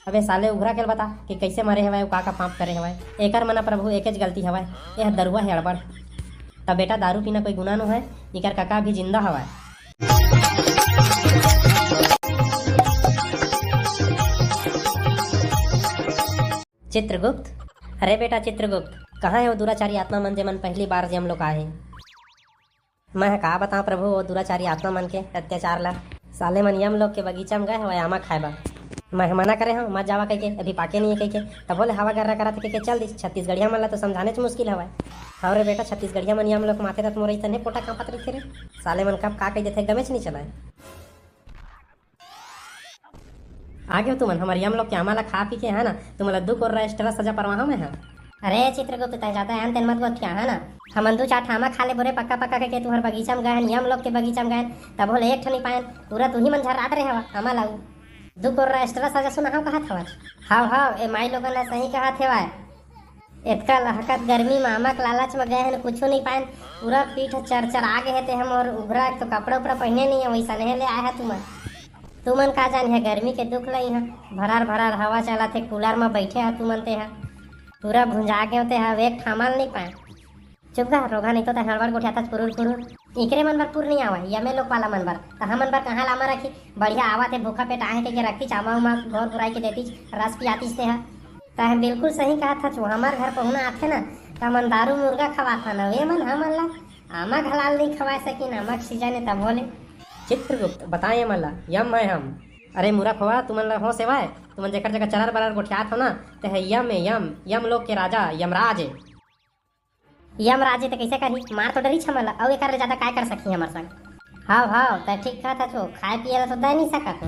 अबे साले उघरा के बता कि कैसे मरे हवाए का पाप करे हवाए। एकर मना प्रभु एकेज गलती हवाए, यह दरुआ है अड़बड़। तब बेटा दारू पीना कोई गुनाह नो है, इकर काका भी जिंदा हवाए। चित्रगुप्त, अरे बेटा चित्रगुप्त, कहाँ है वो दुराचारी आत्मा मन जेमन पहली बार हम लोग आए। मैं कहा बताऊँ प्रभु वो दुराचारी आत्मा मन के अत्याचार ला। साले मन यम लोग के बगीचा में गए हवा आमा खाएबा। मैं मना करे हूँ मत जावा कह के, अभी पाके नहीं है कह के, तब बोले हवा गर्रा करा कह के चल दी। छत्तीसगढ़िया मन ला तो समझाने च मुश्किल हवा। हाँ रे बेटा छत्तीसगढ़िया मन यम लोग माथे तक मोरई तने पोटा कांपत रही थे रे। साले मन कब का कह देते एकदम नहीं चलाए। आगे हो तुमन हमारे यम लोग के हमारा खा पी के है ना, तुम्हारा दुख और एक्स्ट्रा सजा परवाह में है। अरे चित्रगुप्त तय जाता है तेन मत गोत क्या है ना, हम दो चार ठामा खा ले बोरे पक्का पक्का के तुम्हारे बगीचा में गए यम लोग के बगीचा में गए, तब बोले एक ठनी पाए पूरा तू ही मन झर्राट रहे हवा हमा लागू दुख और एक्स्ट्रा सजा सुना हाँ कहा था। हाँ हाँ ए माई लोगन ने सही कहा थे वाय, इतका लहकत गर्मी में आमक लालच में गए हैं कुछ नहीं पाए, पूरा पीठ चर आ गए थे हम और उभरा तो कपड़ा उपड़ा पहने नहीं है वैसा नहीं ले आया है तुमन का जान है गर्मी के दुख लई है। भरार भरार हवा चला थे कूलर में बैठे है तुमन ते है पूरा भुंजा के होते है एक थामल नहीं पाए। चुप गा रोगा नहीं तो हड़बड़ गोठिया था पुरुर पुरुर इकरे मन बर पुर नहीं आवा यमे लोग वाला मन बर तो हम मन बर कहाँ लामा रखी बढ़िया आवा थे भूखा पेट आए के रखती चामा उमा घोर बुराई के देती रस पियाती से है। तो बिल्कुल सही कहा था छो हमारे घर पहुना आते ना तो मन दारू मुर्गा खवा था ना वे मन हमन ला आमा घलाल नहीं खवा सकी नमक सीजन तब बोले। चित्रगुप्त बताए मल्ला यम है हम। अरे मूर्ख हुआ तुमन हो सेवाए तुमन जेकर जगह चरर बरर गोठियात हो ना तो है यम है यम लोग के राजा यमराज है। यमराज है तो कैसे करी मार तो डरी छमला और एक ज्यादा काय कर सकी हमारे संग। हाँ हाँ तो ठीक कहा था छो खाए पिए तो दे नहीं सका तो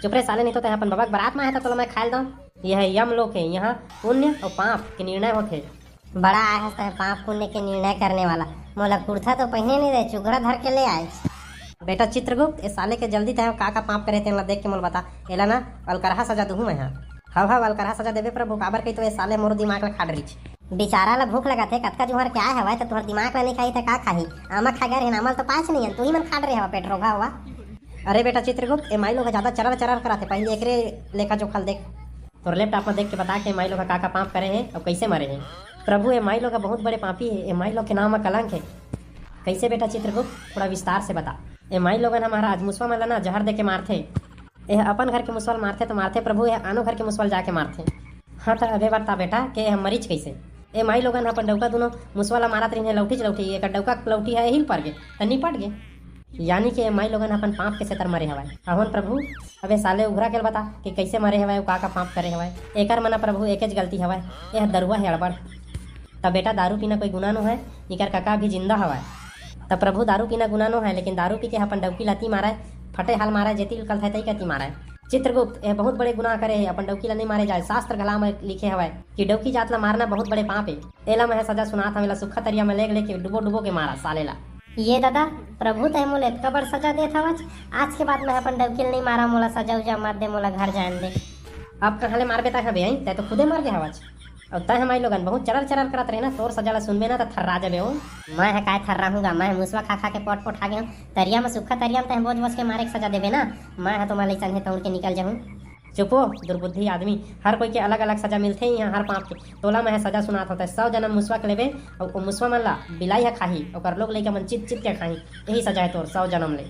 चुप रे साले नहीं तो अपन बाबा बारात में आया था तो मैं खाए दो। यह यम लोग है यहाँ पुण्य और पाप के निर्णय होते। बड़ा आया है पाप पुण्य के निर्णय करने वाला मोला कुर्ता तो पहने नहीं रहे चुगरा धर के ले आए। बेटा चित्रगुप्त इस साले के जल्दी तय का पाप करे थे देख के मोल बता एला ना अलकरहा सजा दूँ मैं यहाँ। हाँ हाँ अलकरहा सजा देवे प्रभु काबर कही तो ये साले मोर दिमाग में खाड़ रही बेचारा ला भूख लगा थे कतका जुहर क्या है तो तुहर दिमाग में नहीं खाई थे का खाही आमा खा गए अमल तो पास नहीं है तू ही मन खाड़ रहे हवा पेट रोगा हुआ। अरे बेटा चित्रगुप्त ए माई लोग ज्यादा चरर चरर कराते पहले एकरे लेखा जोखल देख तो लैपटॉप में देख के बता के माई लोग का पाप करे हैं और कैसे मरे हैं। प्रभु ए माई लोग का बहुत बड़े पापी है, ए माई लोग के नाम में कलंक है। कैसे बेटा चित्रगुप्त थोड़ा विस्तार से बता। ए माई लोगन हमारा आज मुसवा में ना जहर दे के मारते यह अपन घर के मुसवाल मारते तो मारते प्रभु यह आनो घर के मुसवाल जाके मारते। हाँ तो अबे बता बेटा के हम मरीज कैसे ए माई लोगन अपन डौका दोनों मुसवाला मारत रही लौटी एक डौका लौटी है हिल पड़ गए तो निपट गए यानी कि माई लोगन अपन पाप के सेतर मरे हवाए। अहन प्रभु अबे साले उघरा के बता कि कैसे मरे हवाए का पाप करे हवाए। एकर मना प्रभु एकेज गलती हवाए, यह दरुआ है अड़बड़। तब बेटा दारू पीना कोई गुनाह नो है, इकर काका भी जिंदा हवाए। तब प्रभु दारू पीना गुनाह नो है लेकिन दारू पी के अपन डौकी लाती मारा फटे हाल मारा जेती कल थे कती मारा। चित्रगुप्त यह बहुत बड़े गुनाह करे है अपन डौकी ला नहीं मारे जाए। शास्त्र गला में लिखे हवाए कि डौकी जात ला मारना बहुत बड़े पाप है। एला मैं सजा सुना था मेला सुखा तरिया में लेके डुबो डुबो के मारा साले ला। ये दादा प्रभु तय मोला इतना बड़ सजा दे था आज के बाद मैं अपन डौकी नहीं मारा मोला सजा उजा मार दे मोला घर जान दे। अब कहाँ ले मारबे तय हबे तय तो खुदे मार गए हवाज और तय हमारे लोगन बहुत चरर चरर करत रहे ना तोर सजाला सुनबे ना तो थर्रा जाबे हो। मैं है काय थर्रा हूँगा मैं मुसवा खा खा के पोट पोट खा गया हूँ तरिया में सुखा तरिया में तय बोझ बोझ के मारे के सजा देबे ना मैं है तुम्हारे सन है तो उनके निकल जाऊँ। चुपो दुर्बुद्धि आदमी हर कोई के अलग अलग सजा मिलते ही हर पाप के तोला में है सजा सुनात होता है 100 जन्म मुसवा के लेबे और मुसवा मन ला बिलाई है खाही और लोग लेके मन चित चित के खाही यही सजा है तोर 100 जन्म ले।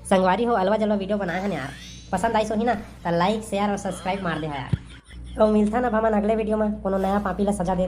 संगवारी हो अलवा जलवा वीडियो बनाया है यार पसंद आई सो ही ना तो लाइक शेयर और सब्सक्राइब मार दे यार। तो मिलता ना भमन अगले वीडियो में कोनो नया पापी ला सजा दे।